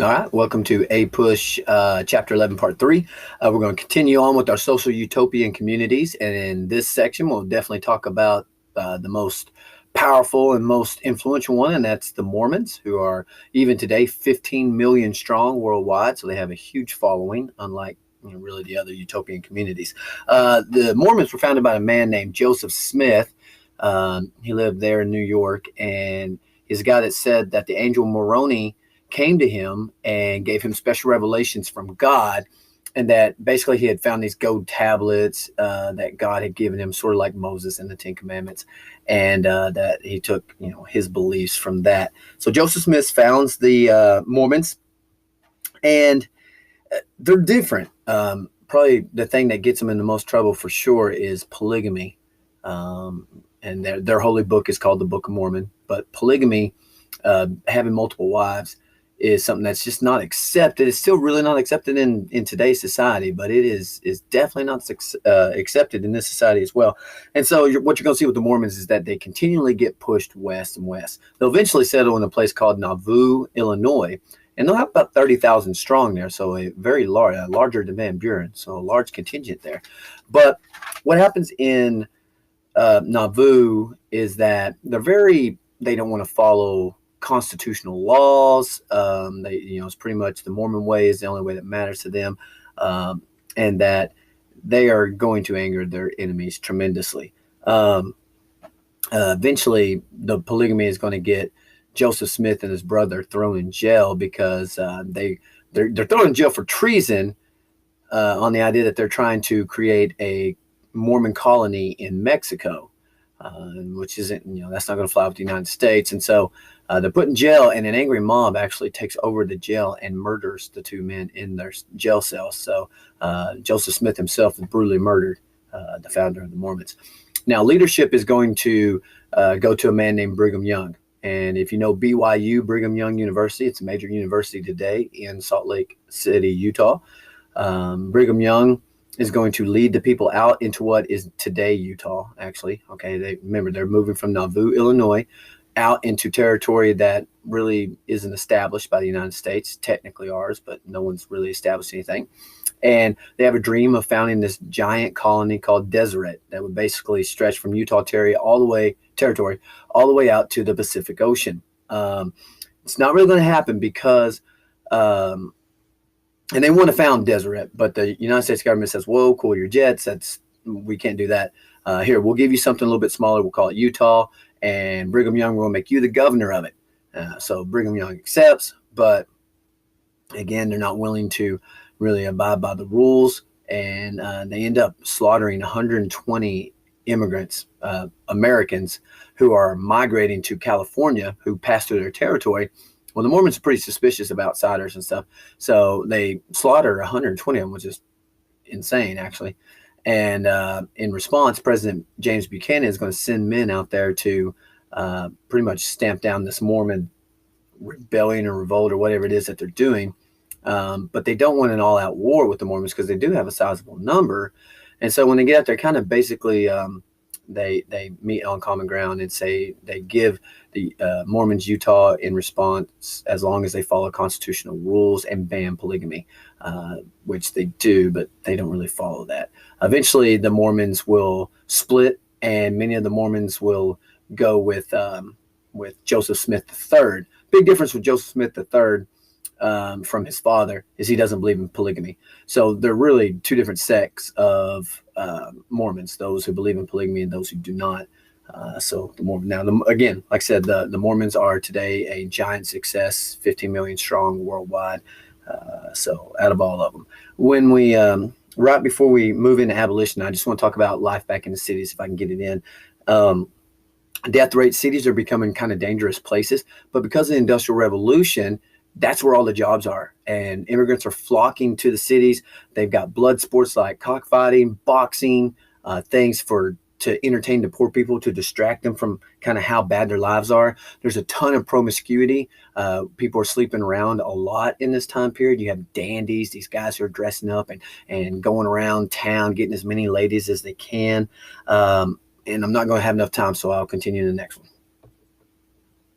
All right, welcome to APUSH Chapter 11, Part 3. We're going to continue on with our social utopian communities. And in this section, we'll definitely talk about the most powerful and most influential one, and that's the Mormons, who are even today 15 million strong worldwide. So they have a huge following, unlike really the other utopian communities. The Mormons were founded by a man named Joseph Smith. He lived there in New York, and he's a guy that said that the angel Moroni came to him and gave him special revelations from God, and that basically he had found these gold tablets that God had given him, sort of like Moses and the Ten Commandments, and that he took his beliefs from that. So Joseph Smith founds the Mormons, and they're different. Probably the thing that gets them in the most trouble for sure is polygamy. And their holy book is called the Book of Mormon. But polygamy, having multiple wives, is something that's just not accepted. It's still really not accepted in today's society, but it is definitely not accepted in this society as well. And so what you're going to see with the Mormons is that they continually get pushed west and west. They'll eventually settle in a place called Nauvoo, Illinois, and they'll have about 30,000 strong there, so a very large, larger than Van Buren, so a large contingent there. But what happens in Nauvoo is that they don't want to follow constitutional laws. It's pretty much the Mormon way is the only way that matters to them, and that they are going to anger their enemies tremendously. Eventually, the polygamy is going to get Joseph Smith and his brother thrown in jail because they're thrown in jail for treason on the idea that they're trying to create a Mormon colony in Mexico, which isn't, that's not going to fly with the United States. And so they're put in jail, and an angry mob actually takes over the jail and murders the two men in their jail cells. So Joseph Smith himself is brutally murdered, the founder of the Mormons. Now, leadership is going to go to a man named Brigham Young. And if you know BYU, Brigham Young University, it's a major university today in Salt Lake City, Utah. Brigham Young is going to lead the people out into what is today Utah, actually. Okay, they're moving from Nauvoo, Illinois, out into territory that really isn't established by the United States, technically ours, but no one's really established anything. And they have a dream of founding this giant colony called Deseret that would basically stretch from Utah territory all the way out to the Pacific Ocean. It's not really going to happen because and they want to found Deseret, but the United States government says, whoa, cool your jets. We can't do that. Here, we'll give you something a little bit smaller. We'll call it Utah, and Brigham Young will make you the governor of it. So Brigham Young accepts, but again, they're not willing to really abide by the rules, and they end up slaughtering 120 immigrants, Americans, who are migrating to California, who pass through their territory. Well, the Mormons are pretty suspicious of outsiders and stuff, so they slaughter 120 of them, which is insane, actually. And in response, President James Buchanan is going to send men out there to pretty much stamp down this Mormon rebellion or revolt or whatever it is that they're doing. But they don't want an all-out war with the Mormons because they do have a sizable number. And so when they get out there, kind of basically they meet on common ground and say they give the Mormons Utah in response as long as they follow constitutional rules and ban polygamy, which they do, but they don't really follow that. Eventually, the Mormons will split, and many of the Mormons will go with Joseph Smith III. Big difference with Joseph Smith III from his father is he doesn't believe in polygamy. So they're really two different sects of Mormons, those who believe in polygamy and those who do not. So the Mormon again, like I said, the Mormons are today a giant success, 15 million strong worldwide. So out of all of them, when we right before we move into abolition, I just want to talk about life back in the cities, if I can get it in. Death rate cities are becoming kind of dangerous places, but because of the Industrial Revolution, that's where all the jobs are, and immigrants are flocking to the cities. They've got blood sports like cockfighting, boxing, things to entertain the poor people, to distract them from kind of how bad their lives are. There's a ton of promiscuity. People are sleeping around a lot in this time period. You have dandies, these guys who are dressing up and going around town, getting as many ladies as they can. And I'm not going to have enough time, so I'll continue in the next one.